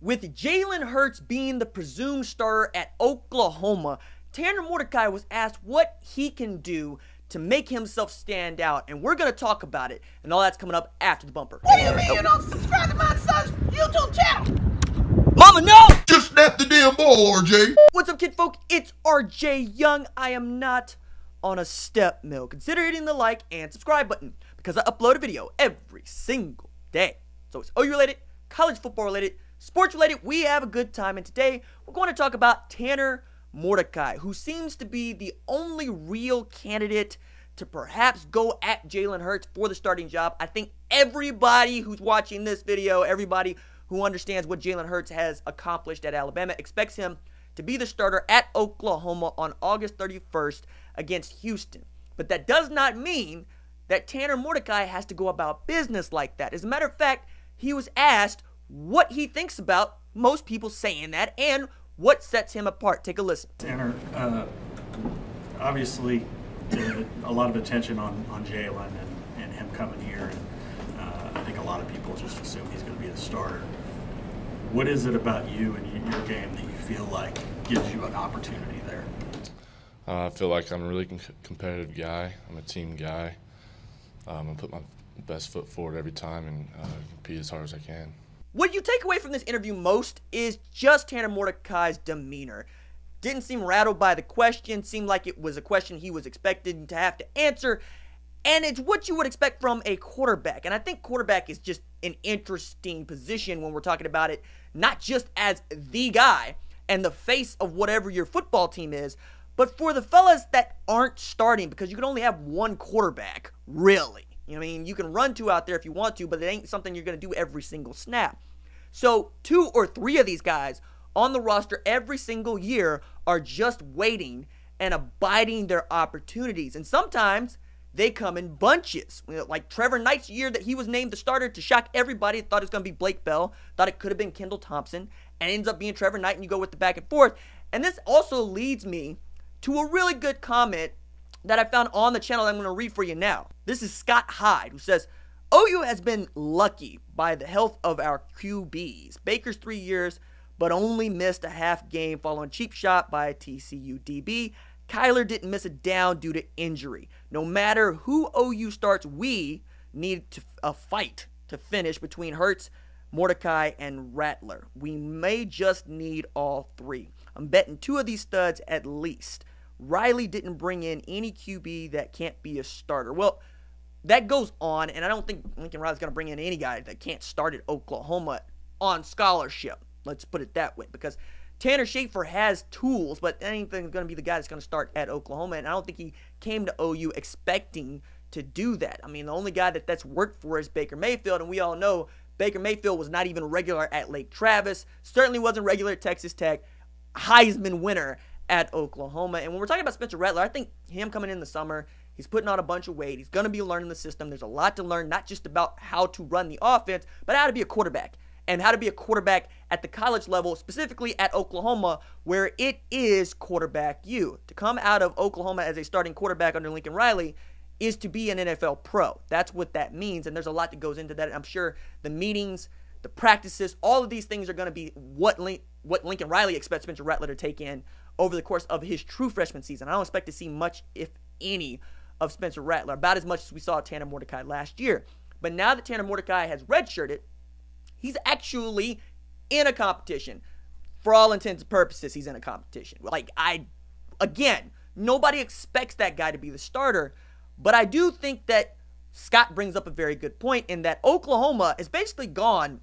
With Jalen Hurts being the presumed starter at Oklahoma, Tanner Mordecai was asked what he can do to make himself stand out, and we're going to talk about it, and all that's coming up after the bumper. What do you mean you don't subscribe to my son's YouTube channel? Mama, no! Just snap the damn ball, RJ. What's up, kid folk? It's RJ Young. I am not on a step mill. Consider hitting the like and subscribe button because I upload a video every single day. So it's OU related, college football related, sports related. We have a good time, and today we're going to talk about Tanner Mordecai, who seems to be the only real candidate to perhaps go at Jalen Hurts for the starting job. I think everybody who's watching this video, everybody who understands what Jalen Hurts has accomplished at Alabama, expects him to be the starter at Oklahoma on August 31st against Houston. But that does not mean that Tanner Mordecai has to go about business like that. As a matter of fact, he was asked what he thinks about most people saying that and what sets him apart. Take a listen. Tanner, obviously a lot of attention on Jalen and him coming here. And I think a lot of people just assume he's going to be the starter. What is it about you and your game that you feel like gives you an opportunity there? I feel like I'm a really competitive guy. I'm a team guy. I put my best foot forward every time and compete as hard as I can. What you take away from this interview most is just Tanner Mordecai's demeanor. Didn't seem rattled by the question, seemed like it was a question he was expected to have to answer, and it's what you would expect from a quarterback. And I think quarterback is just an interesting position when we're talking about it, not just as the guy and the face of whatever your football team is, but for the fellas that aren't starting, because you can only have one quarterback, really. You know what I mean? You can run two out there if you want to, but it ain't something you're going to do every single snap. So 2 or 3 of these guys on the roster every single year are just waiting and abiding their opportunities. And sometimes they come in bunches. Like Trevor Knight's year that he was named the starter to shock everybody. Thought it was going to be Blake Bell. Thought it could have been Kendall Thompson. And it ends up being Trevor Knight, and you go with the back and forth. And this also leads me to a really good comment that I found on the channel that I'm going to read for you now. This is Scott Hyde, who says, OU has been lucky by the health of our QBs. Baker's 3 years, but only missed a half game following cheap shot by a TCU DB. Kyler didn't miss a down due to injury. No matter who OU starts, we need a fight to finish between Hurts, Mordecai, and Rattler. We may just need all 3. I'm betting 2 of these studs at least. Riley didn't bring in any QB that can't be a starter. Well, that goes on, and I don't think Lincoln Riley's going to bring in any guy that can't start at Oklahoma on scholarship. Let's put it that way, because Tanner Schaefer has tools, but anything's going to be the guy that's going to start at Oklahoma, and I don't think he came to OU expecting to do that. I mean, the only guy that's worked for is Baker Mayfield, and we all know Baker Mayfield was not even regular at Lake Travis, certainly wasn't regular at Texas Tech, Heisman winner at Oklahoma. And when we're talking about Spencer Rattler, I think him coming in the summer, he's putting on a bunch of weight. He's going to be learning the system. There's a lot to learn, not just about how to run the offense, but how to be a quarterback. And how to be a quarterback at the college level, specifically at Oklahoma, where it is quarterback you. To come out of Oklahoma as a starting quarterback under Lincoln Riley is to be an NFL pro. That's what that means, and there's a lot that goes into that. I'm sure the meetings, the practices, all of these things are going to be what Lincoln Riley expects Spencer Rattler to take in over the course of his true freshman season. I don't expect to see much, if any, of Spencer Rattler, about as much as we saw Tanner Mordecai last year. But now that Tanner Mordecai has redshirted, he's actually in a competition. For all intents and purposes, he's in a competition. Again, nobody expects that guy to be the starter, but I do think that Scott brings up a very good point in that Oklahoma has basically gone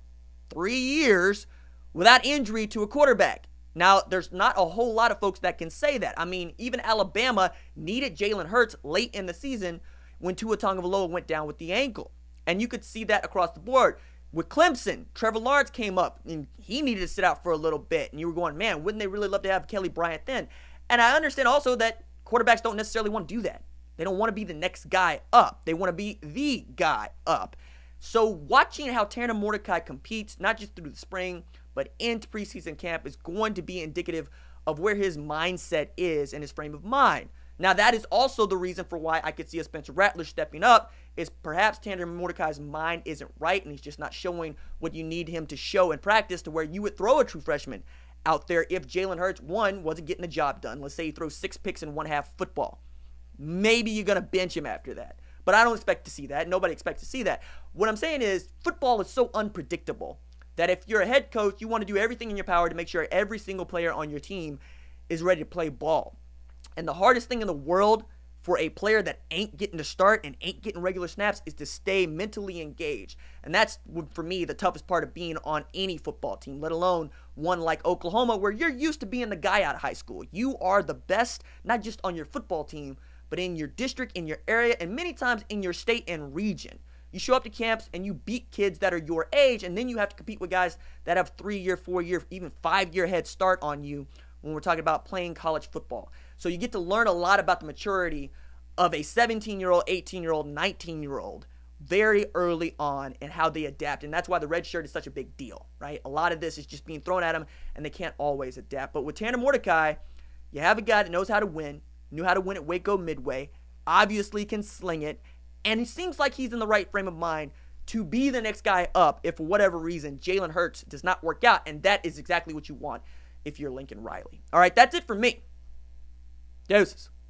3 years without injury to a quarterback. Now, there's not a whole lot of folks that can say that. I mean, even Alabama needed Jalen Hurts late in the season when Tua Tagovailoa went down with the ankle. And you could see that across the board. With Clemson, Trevor Lawrence came up, and he needed to sit out for a little bit. And you were going, man, wouldn't they really love to have Kelly Bryant then? And I understand also that quarterbacks don't necessarily want to do that. They don't want to be the next guy up. They want to be the guy up. So watching how Tanner Mordecai competes, not just through the spring, but into preseason camp, is going to be indicative of where his mindset is and his frame of mind. Now, that is also the reason for why I could see a Spencer Rattler stepping up, is perhaps Tanner Mordecai's mind isn't right and he's just not showing what you need him to show in practice to where you would throw a true freshman out there if Jalen Hurts, one, wasn't getting the job done. Let's say he throws 6 picks in one half football. Maybe you're going to bench him after that. But I don't expect to see that. Nobody expects to see that. What I'm saying is football is so unpredictable that if you're a head coach, you want to do everything in your power to make sure every single player on your team is ready to play ball. And the hardest thing in the world for a player that ain't getting to start and ain't getting regular snaps is to stay mentally engaged. And that's, for me, the toughest part of being on any football team, let alone one like Oklahoma, where you're used to being the guy out of high school. You are the best, not just on your football team, but in your district, in your area, and many times in your state and region. You show up to camps and you beat kids that are your age, and then you have to compete with guys that have 3-year, 4-year, even 5-year head start on you when we're talking about playing college football. So you get to learn a lot about the maturity of a 17-year-old, 18-year-old, 19-year-old very early on and how they adapt. And that's why the red shirt is such a big deal, right? A lot of this is just being thrown at them, and they can't always adapt. But with Tanner Mordecai, you have a guy that knows how to win, knew how to win at Waco Midway, obviously can sling it, and it seems like he's in the right frame of mind to be the next guy up if, for whatever reason, Jalen Hurts does not work out, and that is exactly what you want if you're Lincoln Riley. All right, that's it for me. Deuces.